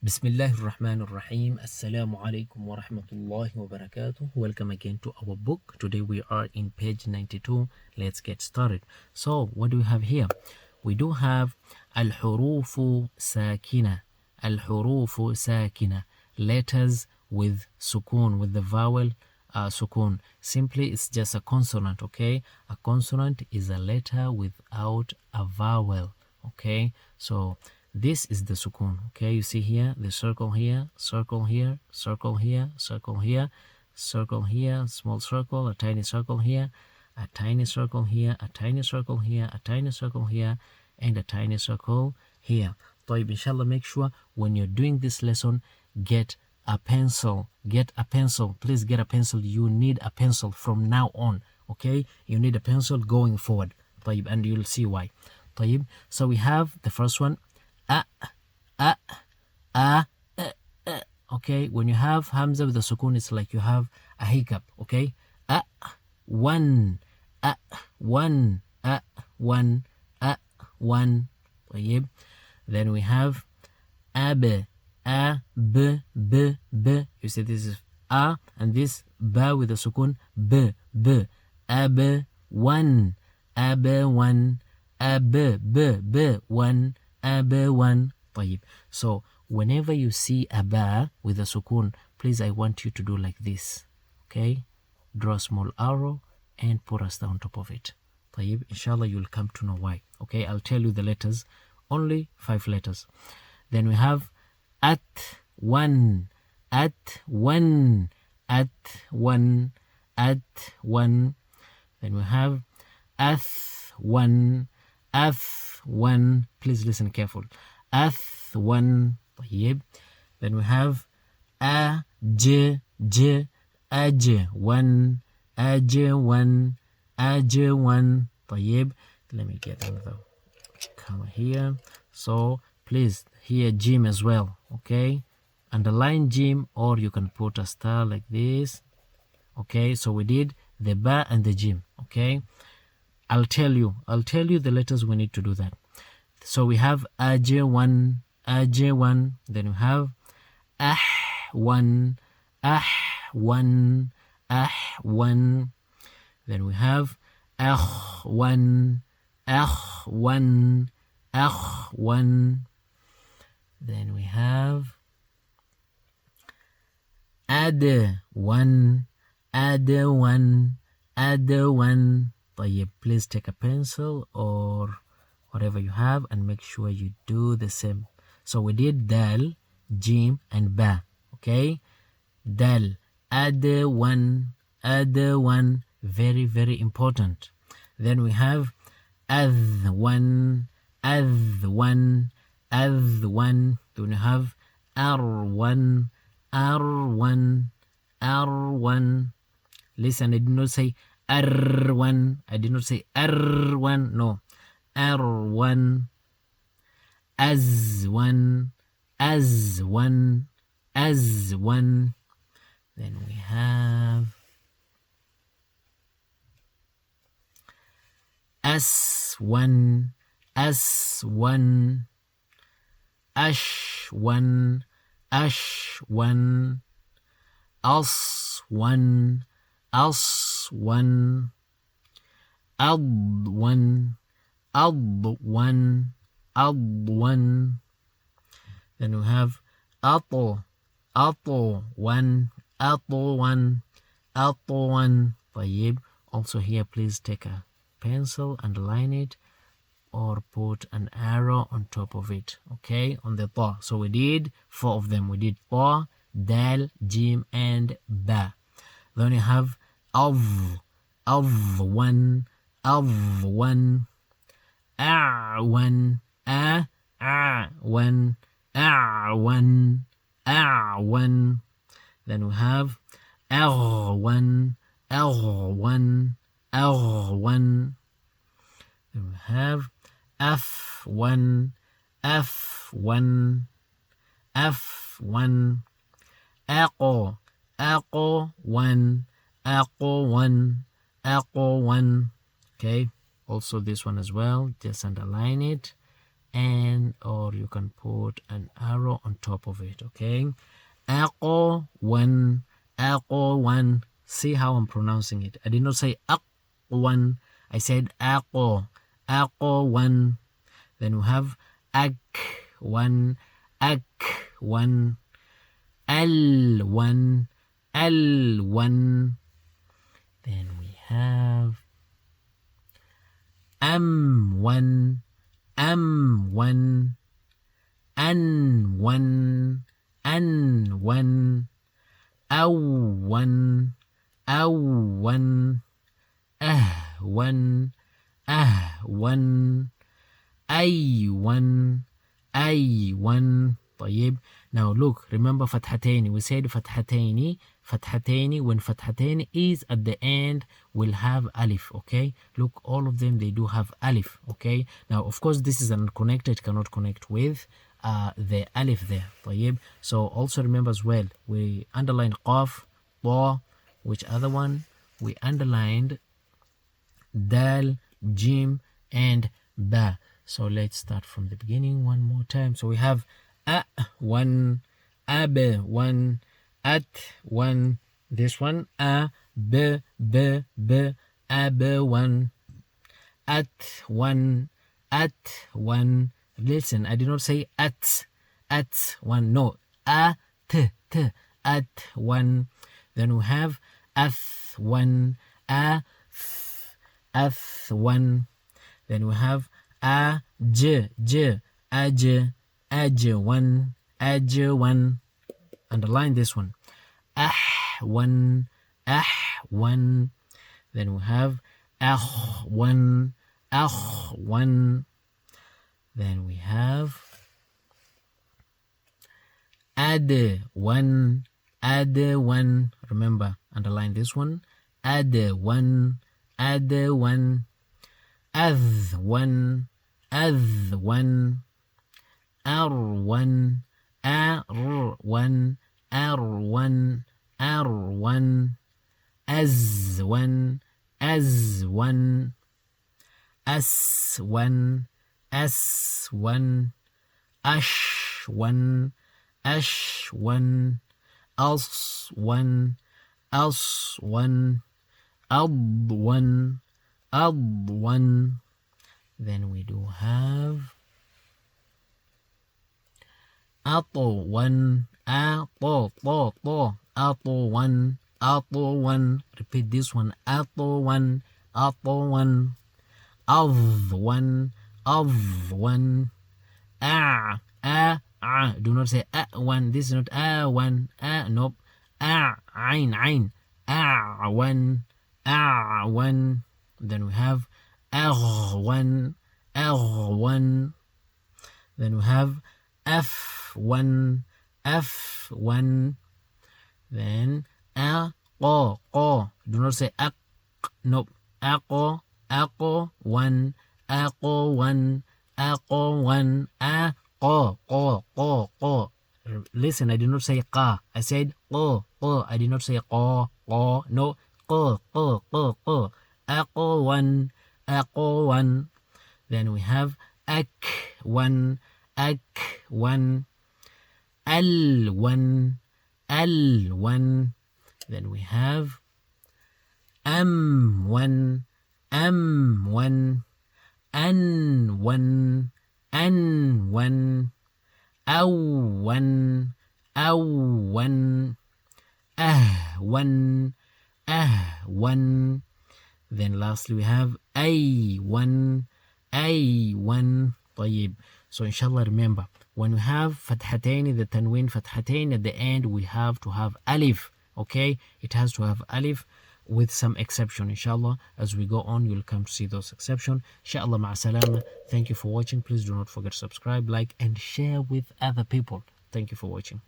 بسم الله الرحمن الرحيم. Assalamu alaikum wa rahmatullahi wa barakatuh. Welcome again to our book. Today we are in page 92. Let's get started. So what do we have here? We do have al-hurufu sakina. Al-hurufu sakina. Letters with sukun, with the vowel sukun. Simply it's just a consonant, okay? A consonant is a letter without a vowel, okay? So this is the sukun, okay? You see here, the circle here, circle here, circle here, circle here, circle here, small circle, a tiny circle here, a tiny circle here, a tiny circle here, a tiny circle here, and a tiny circle here. طيب, inshallah, make sure when you're doing this lesson, get a pencil. Get a pencil. Please get a pencil. You need a pencil from now on, okay? You need a pencil going forward. طيب, and you'll see why. طيب, so we have the first one. Okay, when you have hamza with the sukun, it's like you have a hiccup, okay? One. One. طيب. Then we have ab. B. You see this is a, and this ba with the sukun, b. Ab one. Ab one. One. Ab1. طيب. So whenever you see a ba with a sukun, please, I want you to do like this, okay? Draw a small arrow and put a star on top of it. طيب. Inshallah, you'll come to know why, okay? I'll tell you the letters, only 5 letters. Then we have at one. Then we have one. Please listen careful. one. طيب. Then we have one. طيب. Let me get another comma here. So please, here jim as well, okay? Underline jim, or you can put a star like this, okay? So we did the ba and the jim, okay? I'll tell you the letters we need to do that. So we have aj1. Then we have one. Then we have one. Then we have add one. طيب, please take a pencil or whatever you have and make sure you do the same. So we did dal, jim, and ba, okay? Dal, add one, very, very important. Then we have one. Then we have r1. Listen, I did not say R1. I did not say R1. No. R1. As1. Then we have S1. Ash1. As1. Ad1. Then we have one. طيب. Also here, please take a pencil, underline it, or put an arrow on top of it, okay? On the ta. So we did 4 of them. We did ta, dal, jim, and ba. Then you have one. A'wan. Then we have aghwan. Then we have F1. Aqo one. Okay, also this one as well, just underline it and or you can put an arrow on top of it. Okay, aqwan, aqwan. See how I'm pronouncing it. I did not say aqwan, I said aqwan. Then we have akwan, akwan, alwan, alwan. Then we have amwan, amwan, anwan, anwan, awan, awan, ahwan, ahwan, aywan, aywan. طيب. Now look, remember فتحتين. We said فتحتين, فتحتين. When فتحتين is at the end, we'll have alif. Okay. Look, all of them, they do have alif. Okay. Now, of course, this is unconnected, cannot connect with the alif there. طيب. So also remember as well, we underlined qaf, ta. Which other one? We underlined dal, jim, and ba. So let's start from the beginning one more time. So we have one, ab one, at one. This one b, ab one, at one, at one. Listen, I did not say at one. No, at one. Then we have ath one, ath one. Then we have aj one, one. Underline this one. One. Then we have one, one. Then we have add one. Remember, underline this one. Add one. Ath one. R1, as1, S1, ash1, as1, ad1. Then we do have one, one. Repeat this one. one, one. One. Do not say one. This is not one. Nope. Ain. One. Then we have one. Then we have F1. Then aqo. Do not say aq. Nope. Aqo. One. Aqo. Listen, I did not say qa. I said qo. I did not say qo. No. Qo. Aqo one. Then we have ak1. L1. Then we have M1. N1. Aw1. Ahwan. Then lastly we have A1. طيب. So inshallah, remember, when we have fathatain, the tanween fathatain at the end, we have to have alif. Okay, it has to have alif with some exception. Inshallah, as we go on, you'll come to see those exceptions. Inshallah, ma'asalama. Thank you for watching. Please do not forget to subscribe, like, and share with other people. Thank you for watching.